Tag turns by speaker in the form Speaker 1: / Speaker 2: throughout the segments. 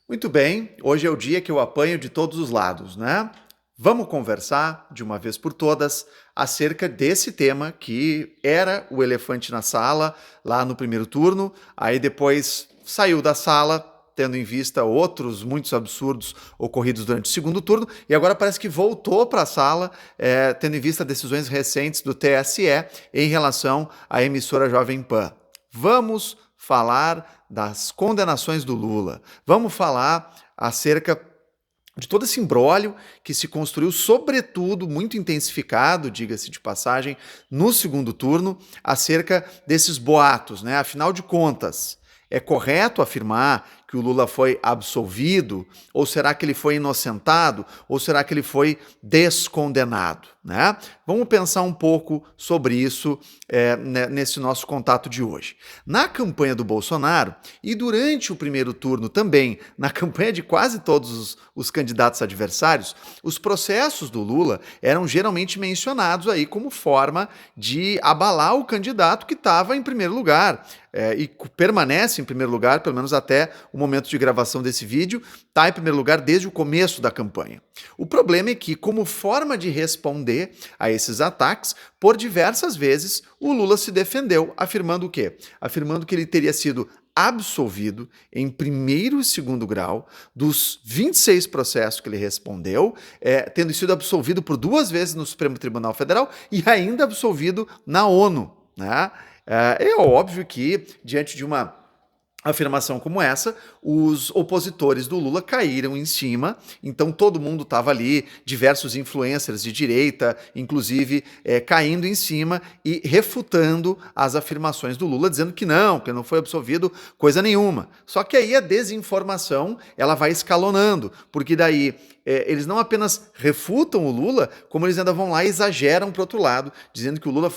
Speaker 1: Muito bem, hoje é o dia que eu apanho de todos os lados, né? Vamos conversar de uma vez por todas acerca desse tema que era o elefante na sala lá no primeiro turno, aí depois saiu da sala, tendo em vista outros muitos absurdos ocorridos durante o segundo turno, e agora parece que voltou para a sala, tendo em vista decisões recentes do TSE em relação à emissora Jovem Pan. Vamos falar das condenações do Lula. Vamos falar acerca de todo esse imbróglio que se construiu, sobretudo, muito intensificado, diga-se de passagem, no segundo turno, acerca desses boatos, né? Afinal de contas, é correto afirmar que o Lula foi absolvido? Ou será que ele foi inocentado? Ou será que ele foi descondenado? Né? Vamos pensar um pouco sobre isso nesse nosso contato de hoje. Na campanha do Bolsonaro e durante o primeiro turno também, na campanha de quase todos os candidatos adversários, os processos do Lula eram geralmente mencionados aí como forma de abalar o candidato que estava em primeiro lugar. E permanece em primeiro lugar, pelo menos até o momento de gravação desse vídeo, está em primeiro lugar desde o começo da campanha. O problema é que, como forma de responder a esses ataques, por diversas vezes o Lula se defendeu, afirmando o quê? Afirmando que ele teria sido absolvido em primeiro e segundo grau dos 26 processos que ele respondeu, tendo sido absolvido por 2 vezes no Supremo Tribunal Federal e ainda absolvido na ONU, né? É óbvio que, diante de uma afirmação como essa, os opositores do Lula caíram em cima, então todo mundo estava ali, diversos influencers de direita, inclusive, caindo em cima e refutando as afirmações do Lula, dizendo que não foi absolvido coisa nenhuma. Só que aí a desinformação ela vai escalonando, porque daí eles não apenas refutam o Lula, como eles ainda vão lá e exageram para o outro lado, dizendo que o Lula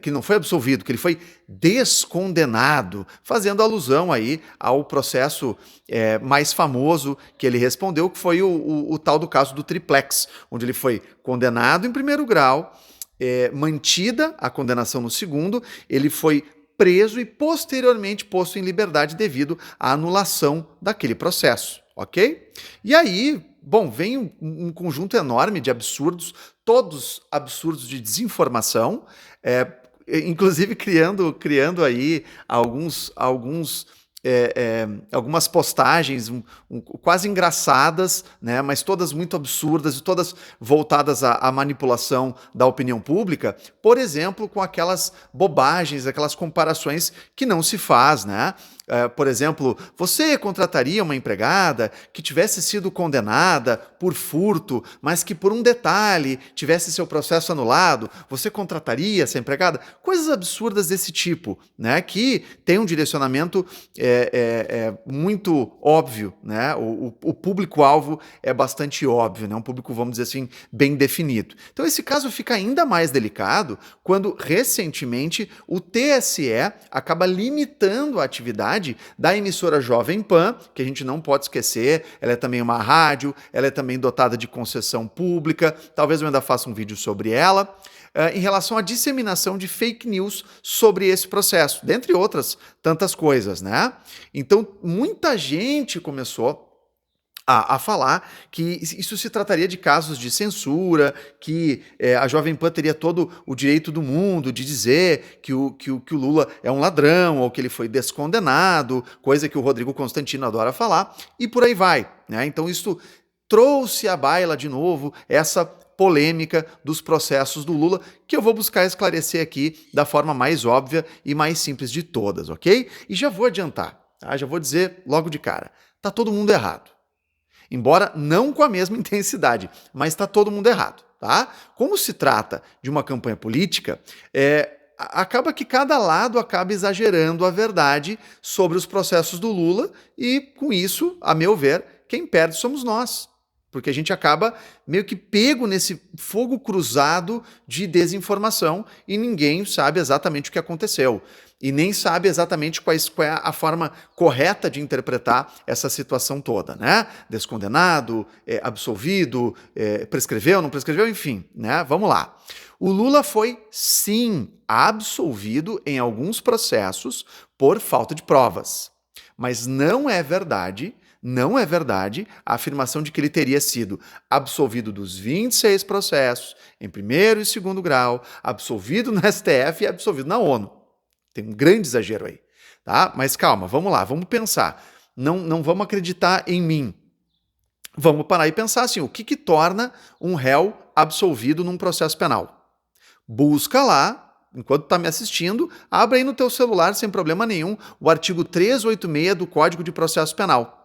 Speaker 1: que não foi absolvido, que ele foi descondenado, fazendo alusão aí ao processo mais famoso que ele respondeu, que foi o tal do caso do triplex, onde ele foi condenado em primeiro grau, mantida a condenação no segundo, ele foi preso e posteriormente posto em liberdade devido à anulação daquele processo, ok? E aí, bom, vem um conjunto enorme de absurdos, todos absurdos de desinformação, inclusive criando aí algumas postagens quase engraçadas, né, mas todas muito absurdas e todas voltadas à manipulação da opinião pública, por exemplo, com aquelas bobagens, aquelas comparações que não se faz, né? Por exemplo, você contrataria uma empregada que tivesse sido condenada por furto, mas que por um detalhe tivesse seu processo anulado? Você contrataria essa empregada? Coisas absurdas desse tipo, né? Que tem um direcionamento muito óbvio, né? O público-alvo é bastante óbvio, né? Um público, vamos dizer assim, bem definido. Então esse caso fica ainda mais delicado quando recentemente o TSE acaba limitando a atividade da emissora Jovem Pan, que a gente não pode esquecer, ela é também uma rádio, ela é também dotada de concessão pública, talvez eu ainda faça um vídeo sobre ela, em relação à disseminação de fake news sobre esse processo, dentre outras tantas coisas, né? Então, muita gente começou a falar que isso se trataria de casos de censura, que a Jovem Pan teria todo o direito do mundo de dizer que o Lula é um ladrão ou que ele foi descondenado, coisa que o Rodrigo Constantino adora falar, e por aí vai, né? Então isso trouxe à baila de novo essa polêmica dos processos do Lula, que eu vou buscar esclarecer aqui da forma mais óbvia e mais simples de todas, ok? E já vou adiantar, tá? Já vou dizer logo de cara, tá todo mundo errado. Embora não com a mesma intensidade, mas está todo mundo errado, tá? Como se trata de uma campanha política, acaba que cada lado acaba exagerando a verdade sobre os processos do Lula e, com isso, a meu ver, quem perde somos nós. Porque a gente acaba meio que pego nesse fogo cruzado de desinformação e ninguém sabe exatamente o que aconteceu. E nem sabe exatamente qual é a forma correta de interpretar essa situação toda, né? Descondenado, absolvido, prescreveu, não prescreveu, enfim, né? Vamos lá. O Lula foi, sim, absolvido em alguns processos por falta de provas. Mas não é verdade, Não é verdade a afirmação de que ele teria sido absolvido dos 26 processos, em primeiro e segundo grau, absolvido no STF e absolvido na ONU. Tem um grande exagero aí, tá? Mas calma, vamos lá, vamos pensar. Não vamos acreditar em mim. Vamos parar e pensar assim, o que torna um réu absolvido num processo penal? Busca lá, enquanto está me assistindo, abre aí no teu celular sem problema nenhum o artigo 386 do Código de Processo Penal.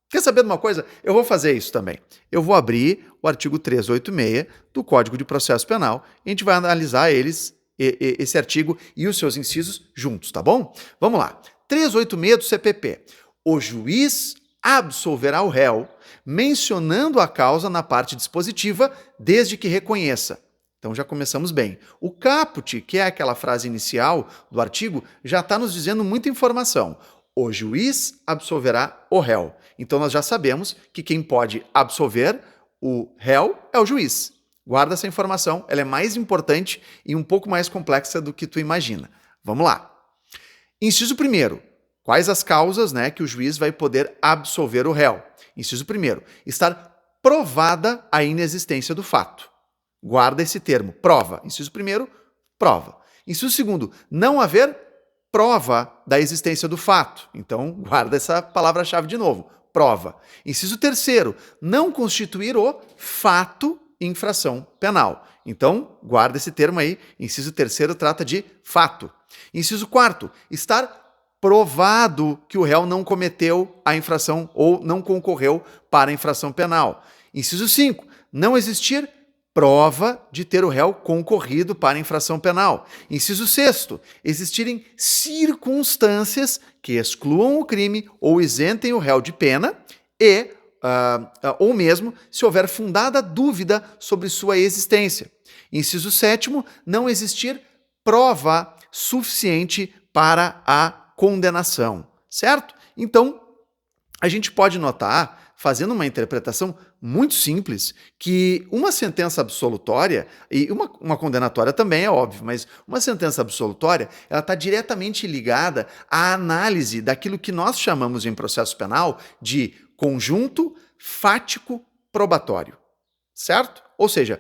Speaker 1: Quer saber de uma coisa? Eu vou fazer isso também. Eu vou abrir o artigo 386 do Código de Processo Penal e a gente vai analisar esse artigo e os seus incisos juntos, tá bom? Vamos lá. 386 do CPP. O juiz absolverá o réu, mencionando a causa na parte dispositiva, desde que reconheça. Então já começamos bem. O caput, que é aquela frase inicial do artigo, já está nos dizendo muita informação. O juiz absolverá o réu. Então nós já sabemos que quem pode absolver o réu é o juiz. Guarda essa informação, ela é mais importante e um pouco mais complexa do que tu imagina. Vamos lá. Inciso 1º. Quais as causas, que o juiz vai poder absolver o réu? Inciso 1º. Estar provada a inexistência do fato. Guarda esse termo, prova. Inciso 1º, prova. Inciso 2º, não haver prova da existência do fato. Então, guarda essa palavra-chave de novo, prova. Inciso 3º, não constituir o fato infração penal. Então, guarda esse termo aí. Inciso 3º trata de fato. Inciso 4º, estar provado que o réu não cometeu a infração ou não concorreu para a infração penal. Inciso 5, não existir prova de ter o réu concorrido para a infração penal. Inciso 6º, existirem circunstâncias que excluam o crime ou isentem o réu de pena e, ou mesmo, se houver fundada dúvida sobre sua existência. Inciso 7º, não existir prova suficiente para a condenação, certo? Então, a gente pode notar, fazendo uma interpretação muito simples, que uma sentença absolutória, e uma condenatória também é óbvio, mas uma sentença absolutória, ela está diretamente ligada à análise daquilo que nós chamamos em processo penal de conjunto fático probatório, certo? Ou seja,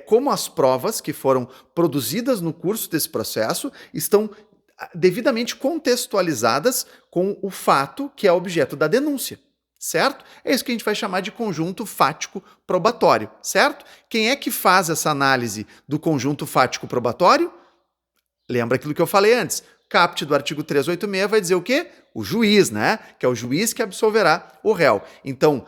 Speaker 1: como as provas que foram produzidas no curso desse processo estão devidamente contextualizadas com o fato que é objeto da denúncia, certo? É isso que a gente vai chamar de conjunto fático probatório, certo? Quem é que faz essa análise do conjunto fático probatório? Lembra aquilo que eu falei antes. Caput do artigo 386 vai dizer o quê? O juiz, que é o juiz que absolverá o réu. Então,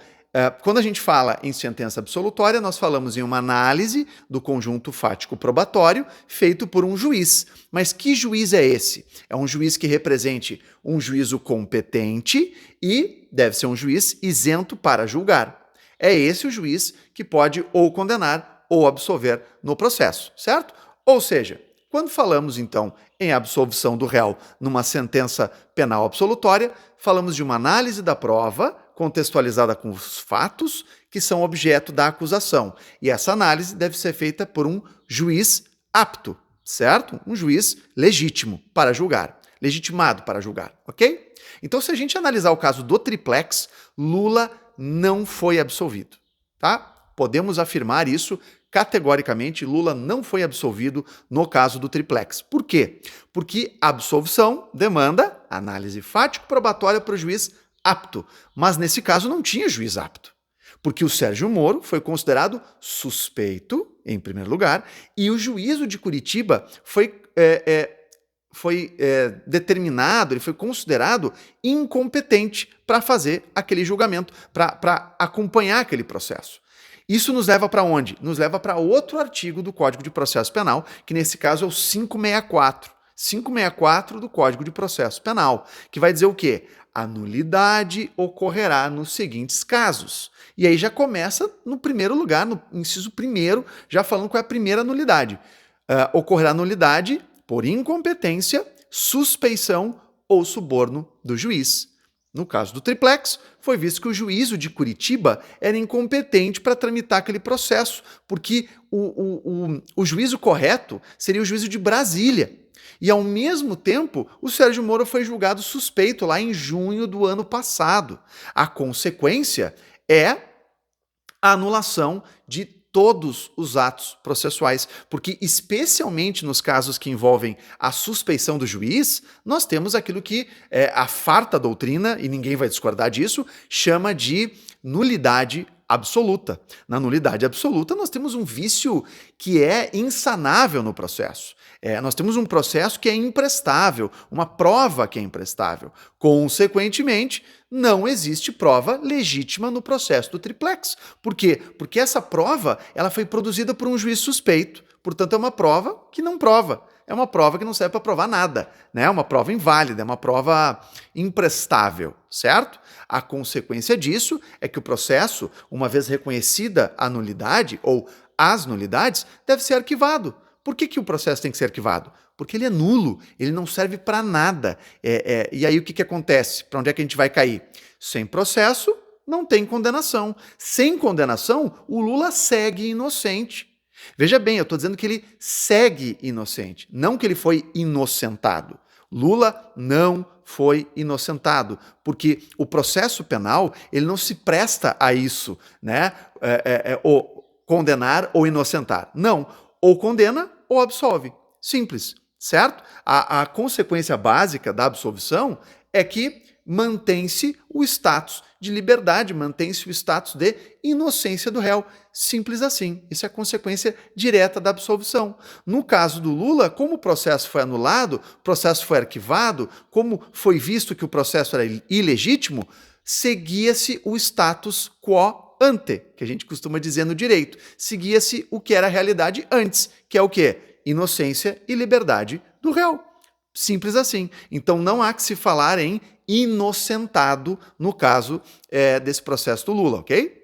Speaker 1: quando a gente fala em sentença absolutória, nós falamos em uma análise do conjunto fático probatório feito por um juiz. Mas que juiz é esse? É um juiz que represente um juízo competente e deve ser um juiz isento para julgar. É esse o juiz que pode ou condenar ou absolver no processo, certo? Ou seja, quando falamos, então, em absolvição do réu numa sentença penal absolutória, falamos de uma análise da prova contextualizada com os fatos que são objeto da acusação. E essa análise deve ser feita por um juiz apto, certo? Um juiz legítimo para julgar, legitimado para julgar, ok? Então, se a gente analisar o caso do triplex, Lula não foi absolvido, tá? Podemos afirmar isso categoricamente, Lula não foi absolvido no caso do triplex. Por quê? Porque a absolvição demanda análise fático-probatória para o juiz apto, mas nesse caso não tinha juiz apto, porque o Sérgio Moro foi considerado suspeito, em primeiro lugar, e o juízo de Curitiba foi determinado, ele foi considerado incompetente para fazer aquele julgamento, para acompanhar aquele processo. Isso nos leva para onde? Nos leva para outro artigo do Código de Processo Penal, que nesse caso é o 564. 564 do Código de Processo Penal, que vai dizer o quê? A nulidade ocorrerá nos seguintes casos. E aí já começa no primeiro lugar, no inciso 1º, já falando qual é a primeira nulidade. Ocorrerá nulidade por incompetência, suspeição ou suborno do juiz. No caso do triplex, foi visto que o juízo de Curitiba era incompetente para tramitar aquele processo, porque o juízo correto seria o juízo de Brasília. E, ao mesmo tempo, o Sérgio Moro foi julgado suspeito lá em junho do ano passado. A consequência é a anulação de todos os atos processuais, porque especialmente nos casos que envolvem a suspeição do juiz, nós temos aquilo que a farta doutrina, e ninguém vai discordar disso, chama de nulidade absoluta. Na nulidade absoluta, nós temos um vício que é insanável no processo. Nós temos um processo que é imprestável, uma prova que é imprestável. Consequentemente, não existe prova legítima no processo do triplex. Por quê? Porque essa prova ela foi produzida por um juiz suspeito. Portanto, é uma prova que não prova. É uma prova que não serve para provar nada. Né? É uma prova inválida, é uma prova imprestável, certo? A consequência disso é que o processo, uma vez reconhecida a nulidade ou as nulidades, deve ser arquivado. Por que o processo tem que ser arquivado? Porque ele é nulo, ele não serve para nada. E aí o que acontece? Para onde é que a gente vai cair? Sem processo, não tem condenação. Sem condenação, o Lula segue inocente. Veja bem, eu estou dizendo que ele segue inocente, não que ele foi inocentado. Lula não foi inocentado, porque o processo penal ele não se presta a isso, né? Ou condenar ou inocentar. Não, ou condena ou absolve. Simples, certo? A consequência básica da absolvição é que mantém-se o status de liberdade, mantém-se o status de inocência do réu. Simples assim. Isso é a consequência direta da absolvição. No caso do Lula, como o processo foi anulado, o processo foi arquivado, como foi visto que o processo era ilegítimo, seguia-se o status quo ante, que a gente costuma dizer no direito. Seguia-se o que era a realidade antes, que é o quê? Inocência e liberdade do réu. Simples assim. Então não há que se falar em inocentado no caso desse processo do Lula, ok?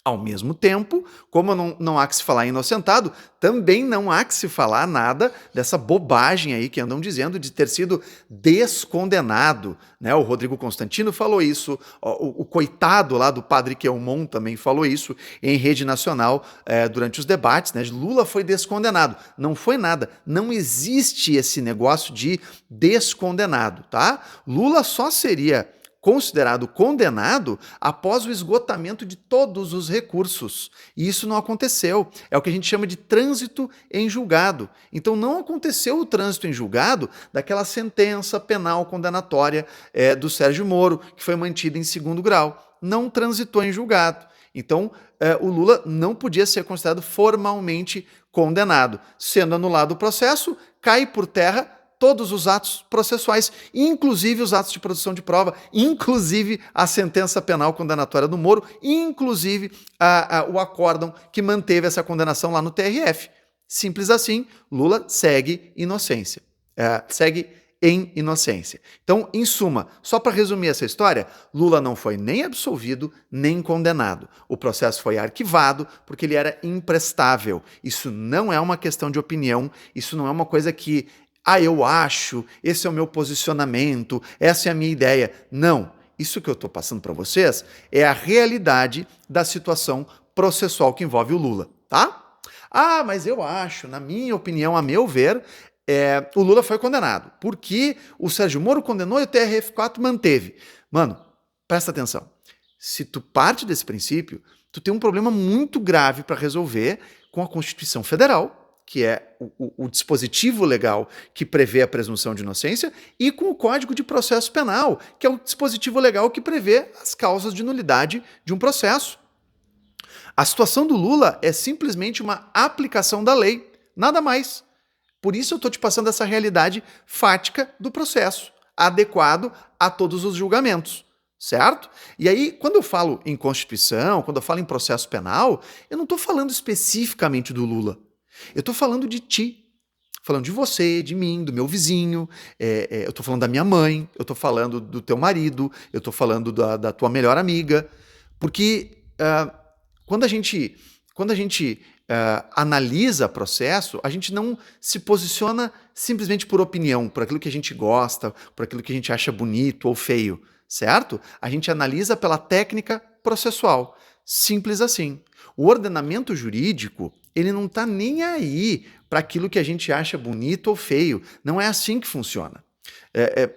Speaker 1: Ao mesmo tempo, como não há que se falar inocentado, também não há que se falar nada dessa bobagem aí que andam dizendo de ter sido descondenado. Né? O Rodrigo Constantino falou isso, o coitado lá do padre Quelmon também falou isso em rede nacional durante os debates. Né? Lula foi descondenado. Não foi nada. Não existe esse negócio de descondenado. Tá? Lula só seria considerado condenado após o esgotamento de todos os recursos. E isso não aconteceu. É o que a gente chama de trânsito em julgado. Então não aconteceu o trânsito em julgado daquela sentença penal condenatória do Sérgio Moro, que foi mantida em segundo grau. Não transitou em julgado. Então o Lula não podia ser considerado formalmente condenado. Sendo anulado o processo, cai por terra todos os atos processuais, inclusive os atos de produção de prova, inclusive a sentença penal condenatória do Moro, inclusive o acórdão que manteve essa condenação lá no TRF. Simples assim, Lula segue inocência. Segue em inocência. Então, em suma, só para resumir essa história, Lula não foi nem absolvido, nem condenado. O processo foi arquivado porque ele era imprestável. Isso não é uma questão de opinião, isso não é uma coisa que eu acho, esse é o meu posicionamento, essa é a minha ideia. Não, isso que eu estou passando para vocês é a realidade da situação processual que envolve o Lula, tá? Mas eu acho, na minha opinião, a meu ver, o Lula foi condenado, porque o Sérgio Moro condenou e o TRF4 manteve. Mano, presta atenção. Se tu parte desse princípio, tu tem um problema muito grave para resolver com a Constituição Federal, que é o dispositivo legal que prevê a presunção de inocência, e com o Código de Processo Penal, que é o dispositivo legal que prevê as causas de nulidade de um processo. A situação do Lula é simplesmente uma aplicação da lei, nada mais. Por isso eu estou te passando essa realidade fática do processo, adequado a todos os julgamentos. Certo? E aí, quando eu falo em Constituição, quando eu falo em processo penal, eu não estou falando especificamente do Lula. Eu estou falando de ti, falando de você, de mim, do meu vizinho, eu estou falando da minha mãe, eu estou falando do teu marido, eu estou falando da tua melhor amiga, porque quando a gente analisa processo, a gente não se posiciona simplesmente por opinião, por aquilo que a gente gosta, por aquilo que a gente acha bonito ou feio, certo? A gente analisa pela técnica processual, simples assim. O ordenamento jurídico, ele não está nem aí para aquilo que a gente acha bonito ou feio. Não é assim que funciona.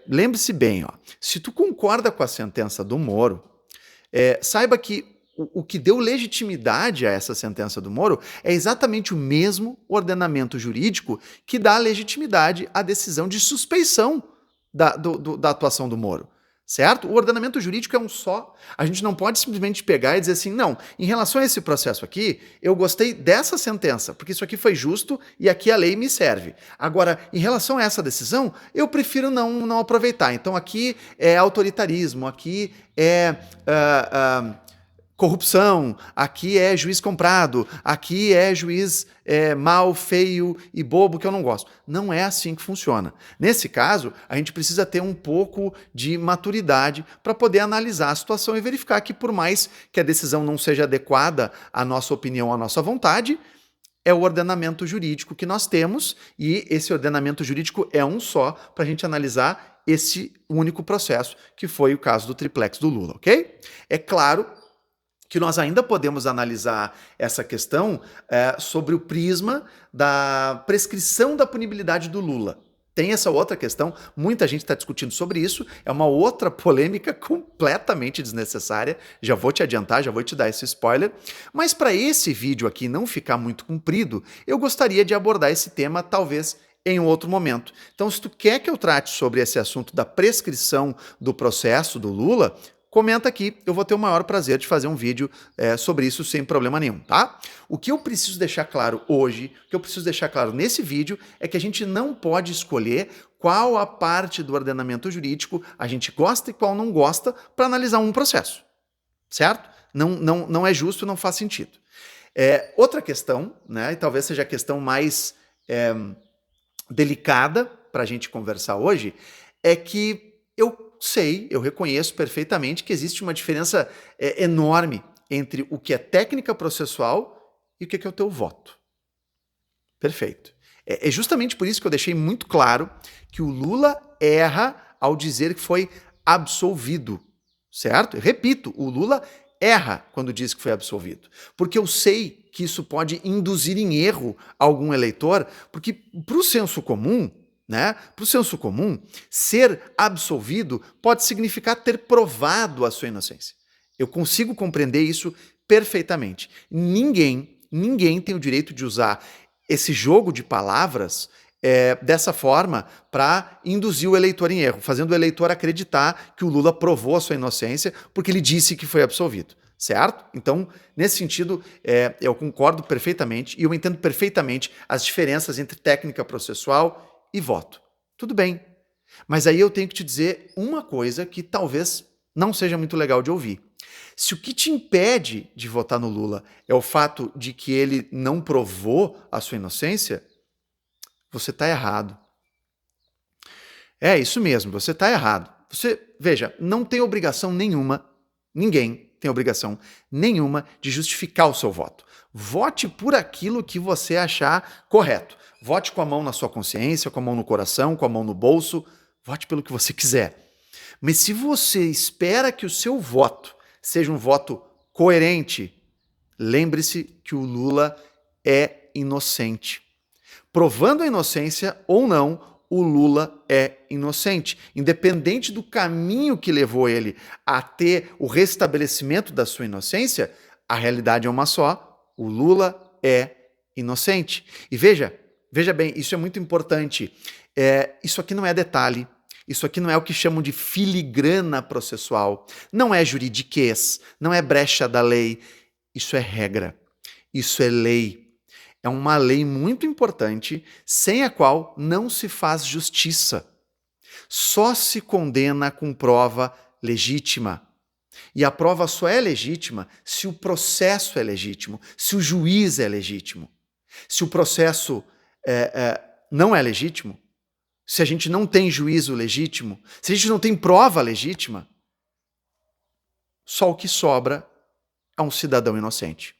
Speaker 1: Lembre-se bem, ó, se tu concorda com a sentença do Moro, saiba que o que deu legitimidade a essa sentença do Moro é exatamente o mesmo ordenamento jurídico que dá legitimidade à decisão de suspeição da atuação do Moro. Certo? O ordenamento jurídico é um só. A gente não pode simplesmente pegar e dizer assim, não, em relação a esse processo aqui, eu gostei dessa sentença, porque isso aqui foi justo e aqui a lei me serve. Agora, em relação a essa decisão, eu prefiro não aproveitar. Então aqui é autoritarismo, aqui é corrupção, aqui é juiz comprado, aqui é juiz mau, feio e bobo que eu não gosto. Não é assim que funciona. Nesse caso, a gente precisa ter um pouco de maturidade para poder analisar a situação e verificar que, por mais que a decisão não seja adequada à nossa opinião, à nossa vontade, é o ordenamento jurídico que nós temos e esse ordenamento jurídico é um só para a gente analisar esse único processo, que foi o caso do triplex do Lula, ok? É claro que nós ainda podemos analisar essa questão sobre o prisma da prescrição da punibilidade do Lula. Tem essa outra questão, muita gente está discutindo sobre isso, é uma outra polêmica completamente desnecessária, já vou te adiantar, já vou te dar esse spoiler, mas para esse vídeo aqui não ficar muito comprido, eu gostaria de abordar esse tema talvez em um outro momento. Então, se tu quer que eu trate sobre esse assunto da prescrição do processo do Lula, comenta aqui, eu vou ter o maior prazer de fazer um vídeo sobre isso sem problema nenhum, tá? O que eu preciso deixar claro hoje, o que eu preciso deixar claro nesse vídeo é que a gente não pode escolher qual a parte do ordenamento jurídico a gente gosta e qual não gosta para analisar um processo, certo? Não é justo, não faz sentido. Outra questão, né, e talvez seja a questão mais delicada para a gente conversar hoje, é que eu reconheço perfeitamente que existe uma diferença enorme entre o que é técnica processual e o que é o teu voto. Perfeito. É justamente por isso que eu deixei muito claro que o Lula erra ao dizer que foi absolvido, certo? Eu repito, o Lula erra quando diz que foi absolvido, porque eu sei que isso pode induzir em erro algum eleitor, porque para o senso comum, né? Para o senso comum, ser absolvido pode significar ter provado a sua inocência. Eu consigo compreender isso perfeitamente. Ninguém tem o direito de usar esse jogo de palavras dessa forma para induzir o eleitor em erro, fazendo o eleitor acreditar que o Lula provou a sua inocência porque ele disse que foi absolvido. Certo? Então, nesse sentido, eu concordo perfeitamente e eu entendo perfeitamente as diferenças entre técnica processual e voto. Tudo bem. Mas aí eu tenho que te dizer uma coisa que talvez não seja muito legal de ouvir. Se o que te impede de votar no Lula é o fato de que ele não provou a sua inocência, você está errado. É isso mesmo, você está errado. Veja, não tem obrigação nenhuma, ninguém tem obrigação nenhuma de justificar o seu voto. Vote por aquilo que você achar correto. Vote com a mão na sua consciência, com a mão no coração, com a mão no bolso. Vote pelo que você quiser. Mas se você espera que o seu voto seja um voto coerente, lembre-se que o Lula é inocente. Provando a inocência ou não, o Lula é inocente. Independente do caminho que levou ele a ter o restabelecimento da sua inocência, a realidade é uma só. O Lula é inocente. E veja bem, isso é muito importante. Isso aqui não é detalhe. Isso aqui não é o que chamam de filigrana processual. Não é juridiquês, não é brecha da lei. Isso é regra. Isso é lei. É uma lei muito importante, sem a qual não se faz justiça. Só se condena com prova legítima. E a prova só é legítima se o processo é legítimo, se o juiz é legítimo. Se o processo não é legítimo, se a gente não tem juízo legítimo, se a gente não tem prova legítima, só o que sobra é um cidadão inocente.